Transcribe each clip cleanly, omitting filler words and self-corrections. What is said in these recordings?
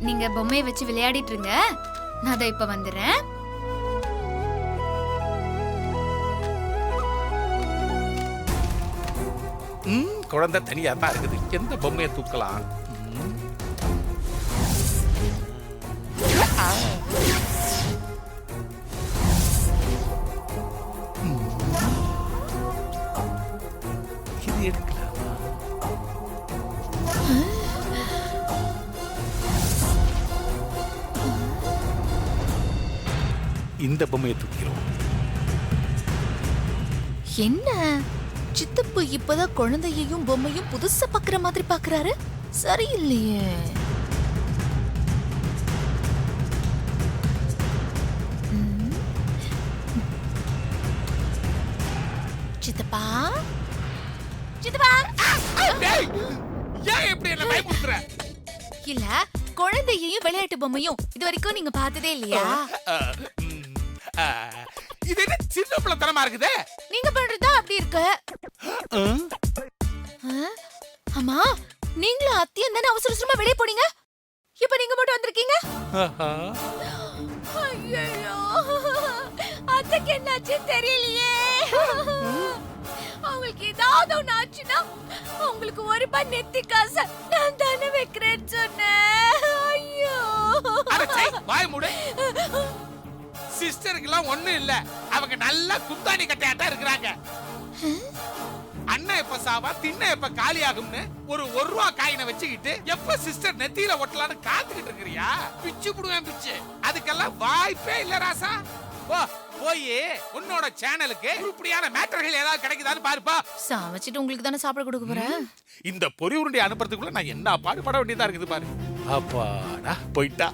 நீங்க பொம்மையை வச்சு விளையாடிட்டு இருங்க, நான் அதை இப்ப வந்துடுறேன். குழந்தை தனியா தான் இருக்குது, எந்த பொம்மையை தூக்கலாம்? இது எடுக்கலாமா? இந்த பொம்மையை தூக்கிறோம். என்ன சித்தப்பு இப்பதான் குழந்தையையும் பொம்மையும் புதுசா பாக்குற மாதிரி பாக்குறாரு? சரியில்லையே. சித்தப்பா சித்தப்பா, ஏன் இப்படி என்ன பயமுறுத்துற? இல்ல குழந்தையையும் விளையாட்டு பொம்மையும் இது வரைக்கும் நீங்க பார்த்ததே இல்லையா? இது என்ன சின்ன பிள்ளைத்தனமா இருக்குது? நீங்க பண்றதா அப்படி இருக்கு. அம்மா, நீங்களும் அத்தியும் தானே அவசர அவசரமா வெளியே போனீங்க, இப்ப நீங்க மட்டும் வந்திருக்கீங்க. ஐயோ, அத்தைக்கு என்னாச்சு தெரியலையே. அவங்களுக்கு ஏதாவது ஒண்ணு ஆச்சுன்னா அவங்களுக்கு ஒரு ரூபாய் நெத்தி காசு நான் தானே வைக்கிறேன்னு சொன்னேன். ஐயோ, வாய் மூடு. சிஸ்டருக்குலாம் ஒண்ணும் இல்ல, அவங்க நல்லா குந்தாணி கட்டையாட்டா இருக்கிறாங்க. அண்ணன் எப்ப சாவா திண்ண எப்ப காலி ஆகும்னு ஒரு ரூபா காயினை வச்சுக்கிட்டு எப்ப சிஸ்டர் நெத்தியில ஒட்டலான்னு காத்துக்கிட்டு இருக்கிறியா? பிச்சு புடுவேன் பிச்சு. அதுக்கெல்லாம் வாய்ப்பே இல்ல ராசா. ஓ, போய் உன்னோட சேனலுக்கு உருப்படியான மேட்டர்கள் ஏதாவது கிடைக்குதான்னு பாருப்பா. சமைச்சிட்டு உங்களுக்கு தானே சாப்பிட கொடுக்க போறேன். இந்த பொறி உருண்டை அனுப்புறதுக்குள்ள நான் என்ன பாடுபட வேண்டியதா இருக்குது பாரு. அப்பாடா போயிட்டா.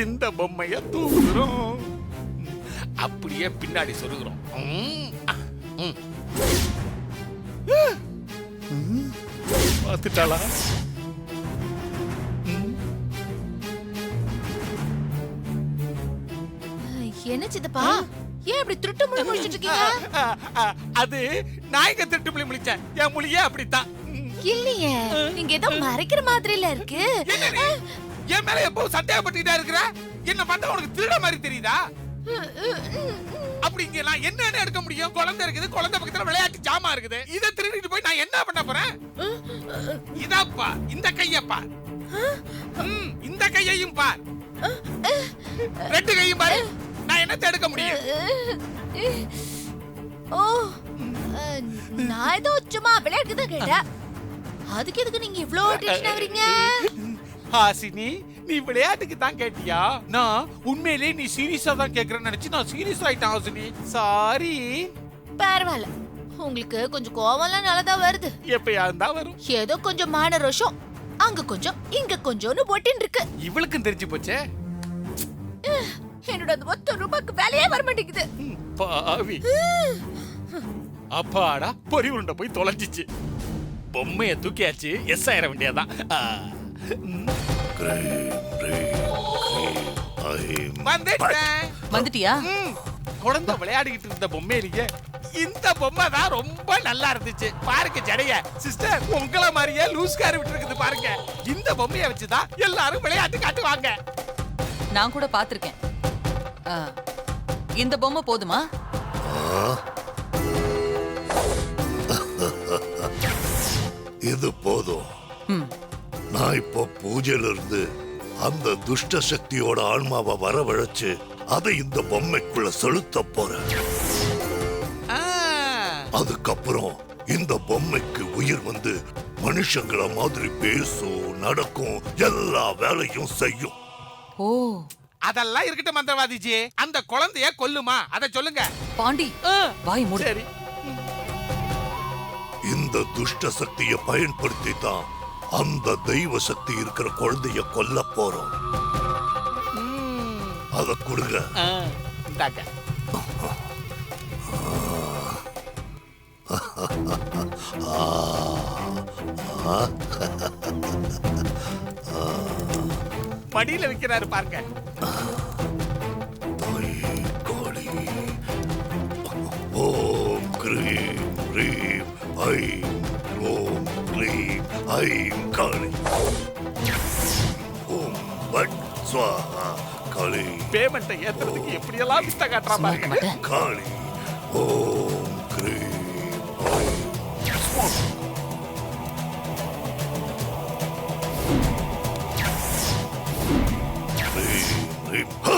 இந்த பொம்மைய தூக்குறோம், அப்படியே பின்னாடி சொருகிறோம். பார்த்துட்டாளா? என்ன சித்தப்பா, ஏன் இப்படி திருட்டு மொழி முடிச்சிட்டு இருக்கீங்க? அது நாய்க்கு திருட்டு மொழி முடிச்சேன், என் மொழியே அப்படித்தான். இல்லையே, நீங்க ஏதோ மறைக்கிற மாதிரில இருக்கு. என் மேல எப்பவும் சந்தேகப்பட்டுட்டா இருக்கிற? என்ன பண்ண உனக்கு திருட மாதிரி தெரியுதா? அப்படி இங்க நான் என்ன எடுக்க முடியும்? குழந்தை இருக்குது, குழந்தை பக்கத்துல விளையாட்டு ஜாமா இருக்குது, இத திருடிட்டு போய் நான் என்ன பண்ண போறேன்? இதாப்பா, இந்த கைய பார், இந்த கையையும் பார், ரெண்டு கையும் பாரு. நான் என்ன எடுக்க முடியும்? ஓ, நான் ஏதோ சும்மா விளையாட்டு தான் கேட்டேன். அதுக்கு எதுக்கு நீங்க இவ்ளோ டென்ஷன் ஆவறீங்க? ஹாசினி, நீ விளையாட்டுக்கு தான் கேட்டியா? நான் உண்மையிலேயே நீ சீரியஸா தான் கேக்குறேன்னு நினைச்சு நான் சீரியஸ் ஆயிட்டேன் ஹாசினி. சாரி. பரவாயில்ல, உங்களுக்கு கொஞ்சம் கோவம்லாம் நல்லதா வருது. எப்பயா இருந்தா வரும். ஏதோ கொஞ்சம் மான ரோஷம், அங்க கொஞ்சம் இங்க கொஞ்சம்னு போட்டின்னு இருக்கு. இவளுக்கும் தெரிஞ்சு போச்சே. என்னோட அந்த 1 ரூபாய்க்கு வேலையே வர மாட்டேங்குது. பாவி. அப்பாடா, பொறி உருண்டை போய் தொலைஞ்சிச்சு. பொம்மைய தூக்கியாச்சு, எஸ் ஆயிர வேண்டியதான். வந்துட்டியா? குழந்தை விளையாடிக்கிட்டு இருந்த பொம்மையிலேயே இந்த பொம்மை தான் ரொம்ப நல்லா இருந்துச்சு. பாருங்க ஜடைய, சிஸ்டர் உங்களை மாதிரியே லூஸ்காரி விட்டு இருக்குது பாருங்க. இந்த பொம்மையை வச்சுதான் எல்லாரும் விளையாட்டு காட்டுவாங்க. நான் கூட பாத்திருக்கேன். இந்த பொம்மை போதுமா? இது போதும். நான் இப்போ பூஜையில இருந்து அந்த துஷ்ட சக்தியோட ஆன்மாவை வரவழைச்சு அதை இந்த பொம்மைக்குள்ள செலுத்த போறேன். அதுக்கப்புறம் இந்த பொம்மைக்கு உயிர் வந்து மனுஷங்கள மாதிரி பேசும், நடக்கும், எல்லா வேலையும் செய்யும். ஓ, அதெல்லாம் இருக்கட்டும் மந்திரவாதிஜி, அந்த குழந்தைய கொல்லுமா அத சொல்லுங்க. பாண்டி வாய் மூடு. சரி. இந்த துஷ்ட சக்தியை பயன்படுத்தி தான் அந்த தெய்வ சக்தி இருக்கிற குழந்தைய கொல்ல போறோம். அத கொடுங்க. இந்தாங்க. மடியில வைக்கிறாரு பாருங்க. ஓம் கிரீம் ரீம் ஐம் ஓம் கிரீம் ஐம் காளி. ஸ்வாஹா காளி பேமெண்ட்டை ஏத்துறதுக்கு எப்படியெல்லாம் வித்த காட்டுறா சும்மா இருக்க பாருங்க. மாட்டேன். காளி ஓம் cream I'm swaha. Cream cream ஹா.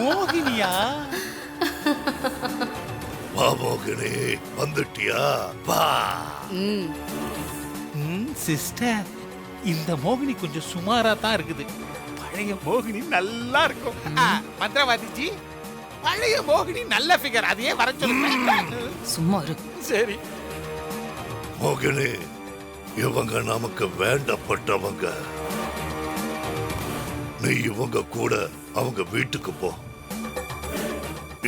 மோகினியா? வா மோகினி வந்துட்டியா வா. சிஸ்டர், இந்த மோகினி கொஞ்சம் சுமாரா தான் இருக்குது. பழைய மோகினி நல்லா இருக்கும். மந்திரவாதிஜி, பழைய மோகினி நல்ல ஃபிகர், அதையே வர சொல்லுங்க. சும்மா இரு. சரி. மோகினி, இவங்க நமக்கு வேண்டப்பட்டவங்க. நீ இவங்க கூட அவங்க வீட்டுக்கு போ.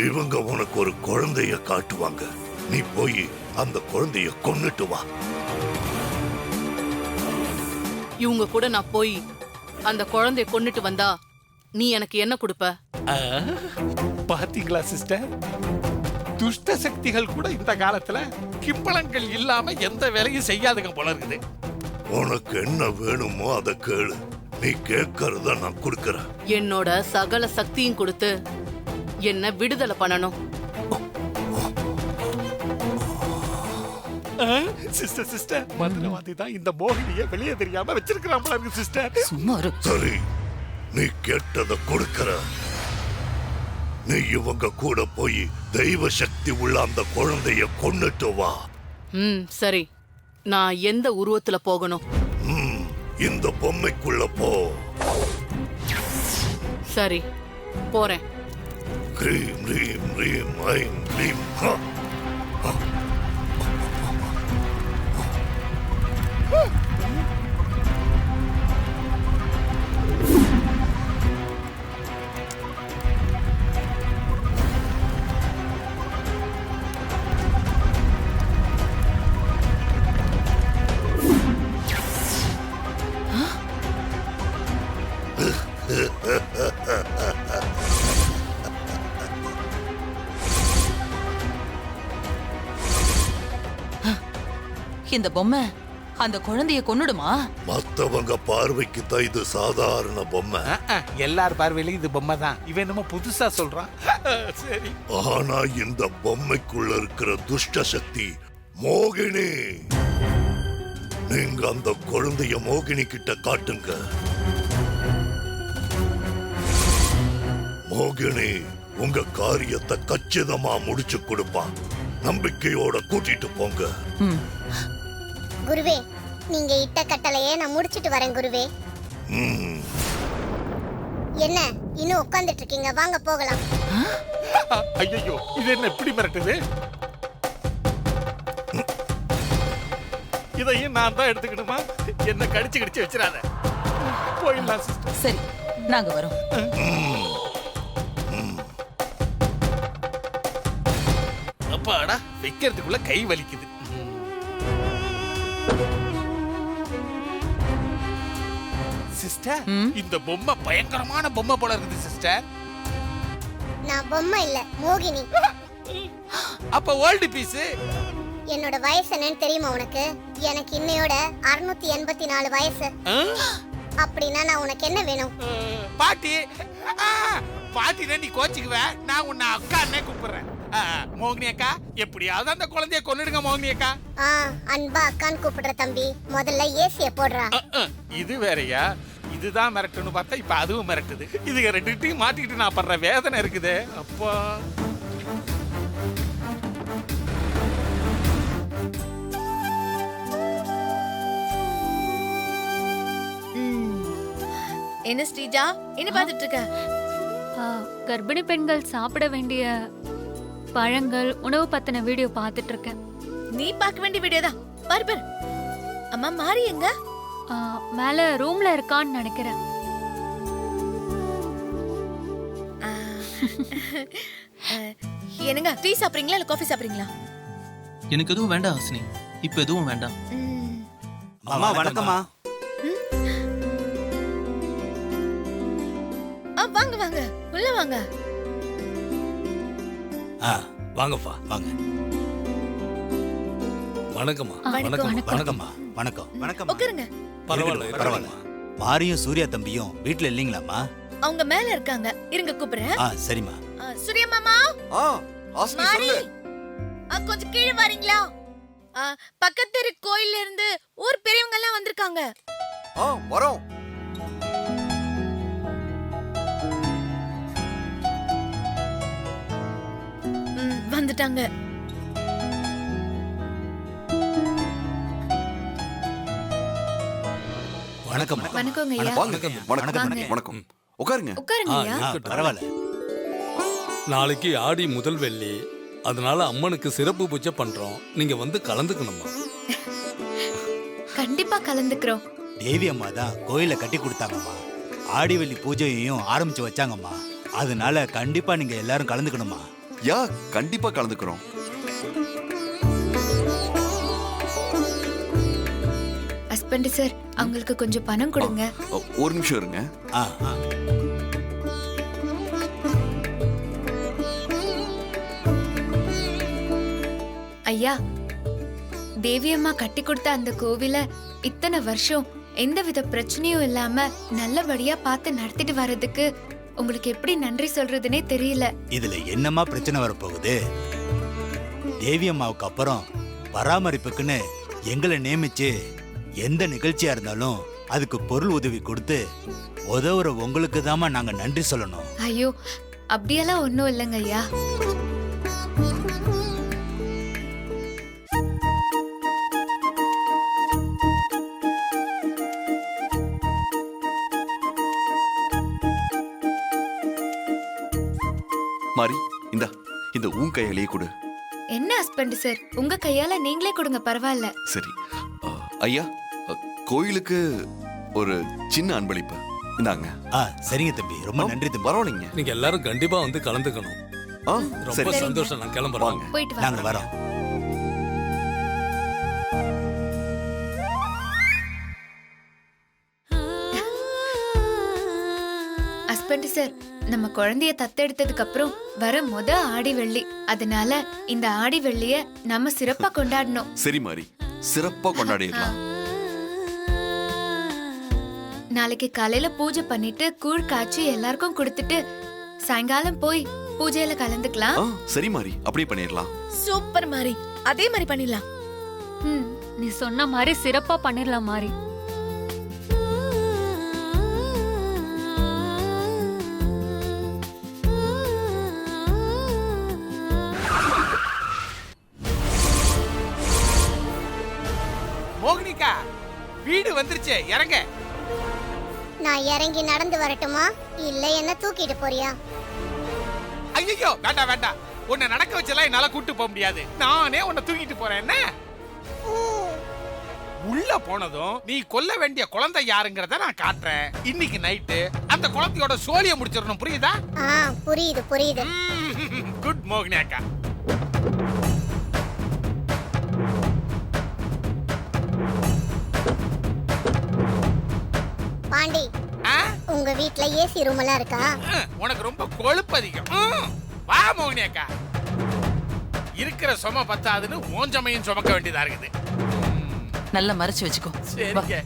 இவங்க உனக்கு ஒரு குழந்தைய காட்டுவாங்க. நீ போய் அந்த குழந்தைய கொன்னுட்டு வா. இவங்க கூட நான் போய் அந்த குழந்தைய கொன்னுட்டு வந்தா நீ எனக்கு என்ன கொடுப்ப? பாத்தீங்களா சிஸ்டர், துஷ்ட சக்திகள் கூட இந்த காலத்துல கிம்பளங்கள் இல்லாம எந்த வேலையும் செய்யாதுங்க போல இருக்குது. உனக்கு என்ன வேணுமோ அதை கேளு. நீ கேட்கறத நான் கொடுக்கறேன். என்னோட சகல சக்தியும் கொடுத்து என்ன விடுதலை பண்ணணும். சிஸ்டர் சிஸ்டர், மந்திரவாதி தான் இந்த மோகினியை வெளியே தெரியாம வச்சிருக்கிறான் போல இருக்கு சிஸ்டர். சும்மா இரு. சரி, நீ கேட்டதை கொடுக்கற. நீ இவங்க கூட போய் தெய்வ சக்தி உள்ள அந்த குழந்தைய கொன்னுட்டு வா. சரி. நான் எந்த உருவத்துல போகணும்? இந்த பொம்மைக்குள்ள போ. சரி, போறேன். கிரீம் ரீம் ரீம் ஐம் ரீம் ஹா. இந்த பொம்மை அந்த குழந்தைய கொன்னுடுமா? மத்தவங்க பார்வைக்கு தான் இது சாதாரண பொம்மை. எல்லார் பார்வையிலும் இது பொம்மை தான். இவன் என்னமோ புதுசா சொல்றான். சரி. ஆனா இந்த பொம்மைக்குள்ள இருக்கிற துஷ்ட சக்தி மோகினி. நீங்க அந்த குழந்தைய மோகினி கிட்ட காட்டுங்க. மோகினி உங்க காரியத்தை கச்சிதமா முடிச்சு கொடுப்பான். நம்பிக்கையோட கூட்டிட்டு போங்க. குருவே, நீங்க இட்ட கட்டளையே நான் முடிச்சிட்டு வரேன் குருவே. என்ன இன்னும் உட்கார்ந்துட்டு இருக்கீங்க? வாங்க போகலாம். ஐயோ, இது என்ன இப்படி மிரட்டுது? இதையும் நான் தான் எடுத்துக்கணுமா? என்ன கடிச்சு கடிச்சு வச்சிடாத. போயிடலாம் சிஸ்டர். சரி, நாங்க வரோம். அப்பாடா, வைக்கிறதுக்குள்ள கை வலிக்குது. சிஸ்டர், இந்த பொம்மை பயங்கரமான பொம்மை போல இருக்குது சிஸ்டர். நான் பொம்மை இல்ல, மோகினி. அப்ப ஓல்டு பீஸ். என்னோட வயசு என்னன்னு தெரியுமா உனக்கு? எனக்கு இன்னையோட 684 வயசு. அப்படின்னா நான் உனக்கு என்ன வேணும்? பாட்டி. பாட்டினா நீ கோச்சிக்குவ. நான் உன்னை அக்கான்னே கூப்பிடுறேன். மோகினி அக்கா, எப்படியாவது அந்த குழந்தைய கொன்னுடுங்க மோகினி அக்கா. அன்பா அக்கான்னு கூப்பிடுற தம்பி. முதல்ல ஏசிய போடுறா. இது வேறயா? இதுதான் மிரட்டுன்னு பார்த்தா இப்ப அதுவும் மிரட்டுது. இதுங்க ரெண்டுட்டையும் மாட்டிக்கிட்டு நான் படுற வேதனை இருக்குது. அப்பா, என்ன ஸ்ரீஜா, என்ன பார்த்துட்டு இருக்க? கர்ப்பிணி பெண்கள் சாப்பிட வேண்டிய பழங்கள், உணவு பத்தின வீடியோ பார்த்துட்டு இருக்கேன். நீ பார்க்க வேண்டிய வீடியோ தான். பாரு பாரு. அம்மா மாறி எங்க? மேல ரூம்ல இருக்கான்னு நினைக்கிறேன். என்னங்க, டீ சாப்பிடுறீங்களா இல்ல காஃபி சாப்பிடுறீங்களா? எனக்கு எதுவும் வேண்டாம் ஹாசினி, இப்ப எதுவும் வேண்டாம். அம்மா வணக்கம்மா. வாங்க வாங்க உள்ள வாங்க. வாங்கப்பா வாங்க. வணக்கம்மா. வணக்கம்மா. வணக்கம். உட்காருங்க. பரவாயில்ல. மாரியும் சூர்யா தம்பியும் வீட்ல இல்லீங்களாம்மா? அவங்க மேல இருக்காங்க. இருங்க கூப்பிடுறேன். சரிம்மா. சூர்யா மாமா. ஆஸ்மி மாரி. சொல்லு. கொஞ்சம் கீழே வரீங்களா? பக்கத்து கோயில்ல இருந்து ஊர் பெரியவங்க எல்லாம் வந்திருக்காங்க. வரோம். வந்துட்டாங்க. வணக்கம். வணக்கங்க ஐயா. வணக்கம். உட்காருங்க. உட்காருங்க ஐயா. பரவாயில்ல. நாளைக்கு ஆடி முதல் வெள்ளி, அதனால அம்மனுக்கு சிறப்பு பூஜை பண்றோம். நீங்க வந்து கலந்துக்கணுமா? கண்டிப்பா கலந்துக்கிறோம். தேவி அம்மா தான் கோயில கட்டி கொடுத்தாங்கம்மா. ஆடி வெள்ளி பூஜையையும் ஆரம்பிச்சு வச்சாங்கம்மா. அதனால கண்டிப்பா நீங்க எல்லாரும் கலந்துக்கணுமா? கண்டிப்பா கலந்துக்கிறோம். ஹஸ்பண்ட் சார், அவங்களுக்கு கொஞ்சம் பணம் கொடுங்க. ஒரு நிமிஷம் இருங்க. ஐயா, தேவி அம்மா கட்டி கொடுத்த அந்த கோவில இத்தனை வருஷம் எந்தவித பிரச்சனையும் இல்லாம நல்லபடியா பார்த்து நடத்திட்டு வர்றதுக்கு உங்களுக்கு எப்படி நன்றி சொல்றதுனே தெரியல. இதுல என்னமா பிரச்சனை வரப்போகுது? தேவி அம்மாவுக்கு அப்புறம் பராமரிப்புக்குன்னு எங்களை நியமிச்சு எந்த நிகழ்ச்சியா இருந்தாலும் அதுக்கு பொருள் உதவி கொடுத்து உதவுற உங்களுக்கு தாமா நாங்க நன்றி சொல்லணும். ஐயோ, அப்படியெல்லாம் ஒண்ணும் இல்லைங்க ஐயா. மாரி, இந்த உன் கையிலேயே கொடு. என்ன ஹஸ்பண்ட் சார், உங்க கையால நீங்களே கொடுங்க, பரவாயில்ல. சரி ஐயா, கோயிலுக்கு ஒரு சின்ன அன்பளிப்பு இந்தாங்க. சரிங்க தம்பி, ரொம்ப நன்றி தம்பி. பரவாயில்லைங்க. நீங்க எல்லாரும் கண்டிப்பா வந்து கலந்துக்கணும். ரொம்ப சந்தோஷம். நான் கிளம்புறேன். போயிட்டு நாங்க வரோம். ஹஸ்பண்ட் சார், நம்ம குழந்தைய தத்தெடுத்ததுக்கு அப்புறம் வர ஆடி வெள்ளி, அதனால இந்த ஆடி வெள்ளிய நம்ம சிறப்பா கொண்டாடணும். சரி மாரி, சிறப்பா கொண்டாடிடலாம். நாளைக்கு காலையில பூஜை பண்ணிட்டு கூழ் காய்ச்சி எல்லாருக்கும் கொடுத்துட்டு சாயங்காலம் போய் பூஜையில கலந்துக்கலாம். சரி மாரி, அப்படியே பண்ணிடலாம். சூப்பர் மாரி, அதே மாதிரி பண்ணிடலாம். நீ சொன்ன மாதிரி சிறப்பா பண்ணிடலாம் மாரி. மோகினிகா, வீடு வந்துருச்சு, இறங்க. நான் இறங்கி நடந்து வரட்டுமா இல்ல என்ன தூக்கிட்டு போறியா? ஐயோ, வேண்டாம். உன்னை நடக்க வச்செல்லாம் என்னால கூட்டு போக முடியாது. நானே உன்னை தூக்கிட்டு போறேன். என்ன உள்ள போனதும் நீ கொல்ல வேண்டிய குழந்தை யாருங்கறத நான் காட்டுறேன். இன்னைக்கு நைட்டு அந்த குழந்தையோட சோழியை முடிச்சிடணும், புரியுதா? புரியுது. குட் மோகினி அக்கா. பாண்டி, உங்க வீட்ல ஏசி ரூம் எல்லாம் இருக்கா? உனக்கு ரொம்ப கொழுப்பு அதிகம். வா மோகினி அக்கா. இருக்கிற சும பத்தாதுன்னு ஓஞ்சமையும் சுமக்க வேண்டியதா இருக்குது. நல்லா மறைச்சு வச்சுக்கோ. சரிங்க.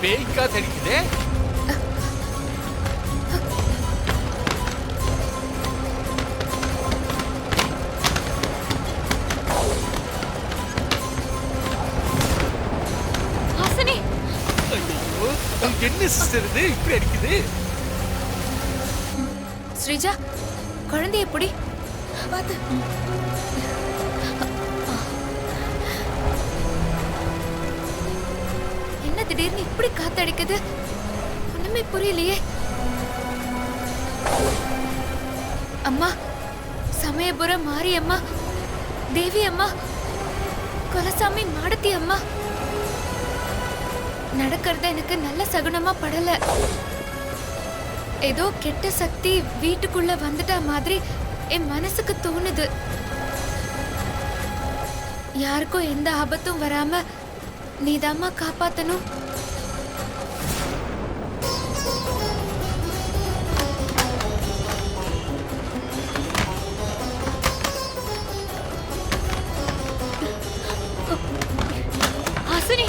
பேய்க்கா தெரிக்குது. ஹாசினி, ஐயோ, என்ன சிஸ்டர் இது இப்படி அடிக்குது? ஸ்ரீஜா குழந்தைய புடி. பாத்து. என்ன திடீர்னு இப்படி காத்தடிக்குது? ஒண்ணுமே புரியலையே. அம்மா, சமயபுரம் மாரியம்மா, தேவி அம்மா, குலசாமி மாடத்தி அம்மா, நடக்கிறது எனக்கு நல்ல சகுனமா படல. ஏதோ கெட்ட சக்தி வீட்டுக்குள்ள வந்துட்ட மாதிரி என் மனசுக்கு தோணுது. யாருக்கும் எந்த ஆபத்தும் வராம நீதாம்மா காப்பாத்தணும். ஹாசினி,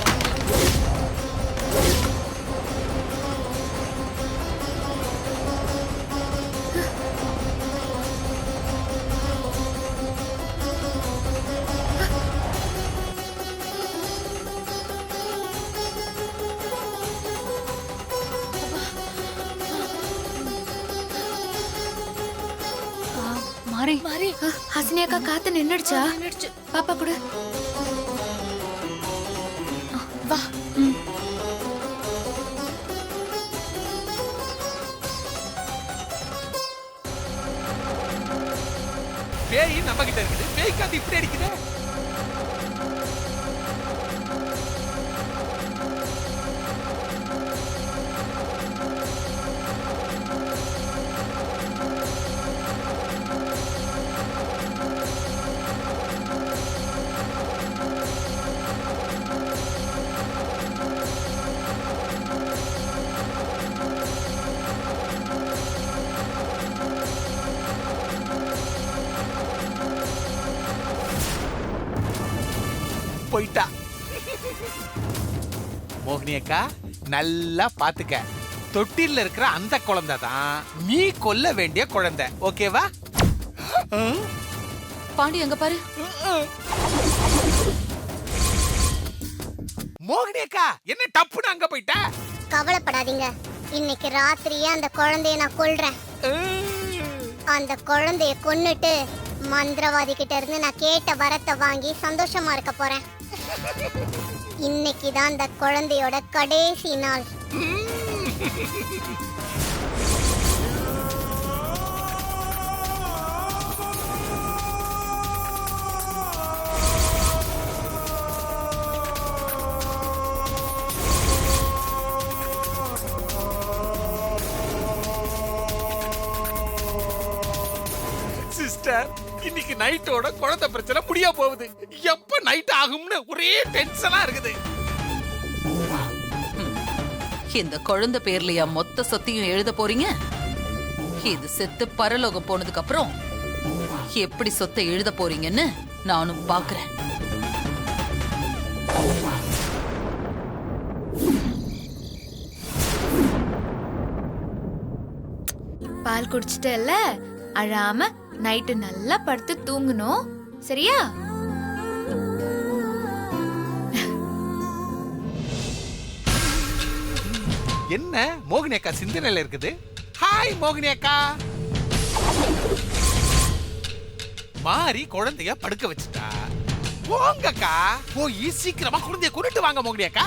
மாறி மாறி ஹாசினி அக்கா காத்து நின்னுடுச்சா? நின்னுடுச்சு. பாப்பா கூட வா. பேய் நம்ம கிட்ட இருக்குது. பேய் காத்து இப்படி அடிக்குது. போயிட்டா. மோகினி அக்கா நல்லா பாத்துக்க. தொட்டில இருக்கிற அந்த குழந்தை தான் நீ கொல்ல வேண்டிய குழந்தை. ஓகேவா? பாண்டி அங்க பாரு. மோகினி அக்கா என்ன டப்புன்னு அங்க போயிட்ட? கவலைப்படாதீங்க, இன்னைக்கு ராத்திரியே அந்த குழந்தைய நான் கொல்றேன். அந்த குழந்தைய கொன்னுட்டு மந்திரவாதி கிட்ட இருந்து நான் கேட்ட வரத்தை வாங்கி சந்தோஷமா இருக்க போறேன். இன்னைக்கு தான் அந்த குழந்தையோட கடைசி நாள். சிஸ்டர், இன்னைக்கு நைட்டோட குழந்தை பிரச்சனை முடிய போகுது. எப்ப நைட் ஆகும்னு ஒரே டென்ஷனா இருக்குது. இந்த குழந்தை பேர்லயா மொத்த சொத்தையும் எழுத போறீங்க? இது செத்து பரலோகம் போனதுக்கு அப்புறம் எப்படி சொத்தை எழுத போறீங்கன்னு நானும் பாக்குறேன். பால் குடிச்சிட்டல, அழாம நைட்டு நல்லா படுத்து தூங்கணும். சரியா? என்ன மோகினி அக்கா சிந்தனையில இருக்குது? ஹாய் மோகினி அக்கா. மாறி குழந்தைய படுக்க வச்சுட்டா. போங்கக்கா, போய் சீக்கிரமா குழந்தைய கொண்டுட்டு வாங்க மோகினி அக்கா.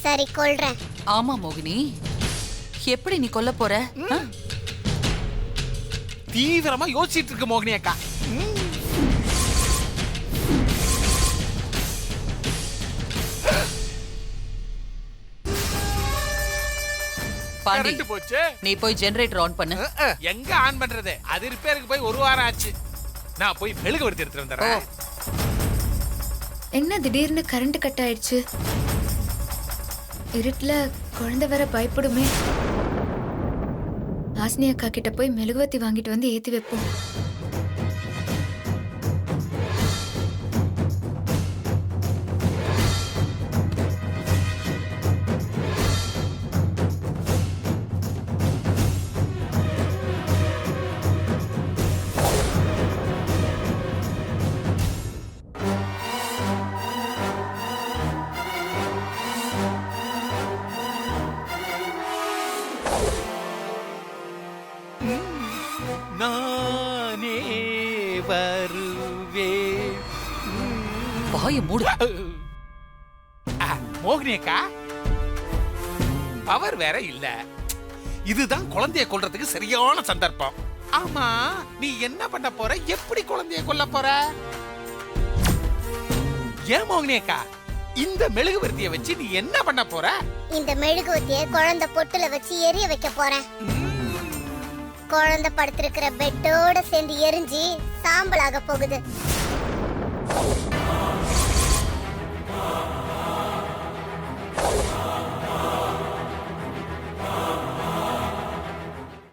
சரி, கொல்றேன். ஆமா மோகினி, எப்படி நீ கொல்ல போற? தீவிரமா யோசிச்சுட்டு இருக்கு மோகினி அக்கா. பாண்டி, கரண்ட் போச்சு. நீ போய் ஜெனரேட்டர் ஆன் பண்ணு. எங்க ஆன் பண்றது? அது ரிப்பேருக்கு போய் 1 வாரம் ஆச்சு. நான் போய் மெழுகுவர்த்தி எடுத்துட்டு வந்துடுறேன். என்ன திடீர்னு கரண்ட் கட் ஆயிடுச்சு? இருட்டுல குழந்தை வேற பயப்படுமே. ஹாசினி அக்கா கிட்ட போய் மெழுகுவத்தி வாங்கிட்டு வந்து ஏத்தி வைப்போம். வாய மூடு. மோகினி அக்கா, பவர் வேற இல்ல. இதுதான் குழந்தைய கொல்றதுக்கு சரியான சந்தர்ப்பம். ஆமா, நீ என்ன பண்ண போற? எப்படி குழந்தைய கொல்ல போற? ஏன் மோகினி அக்கா, இந்த மெழுகுவர்த்திய வச்சு நீ என்ன பண்ண போற? இந்த மெழுகுவர்த்திய குழந்தை பொட்டுல வச்சு எரிய வைக்க போறேன். குழந்தை படுத்திருக்கிற பெட்டோட சேர்ந்து எரிஞ்சு சாம்பலாக போகுது.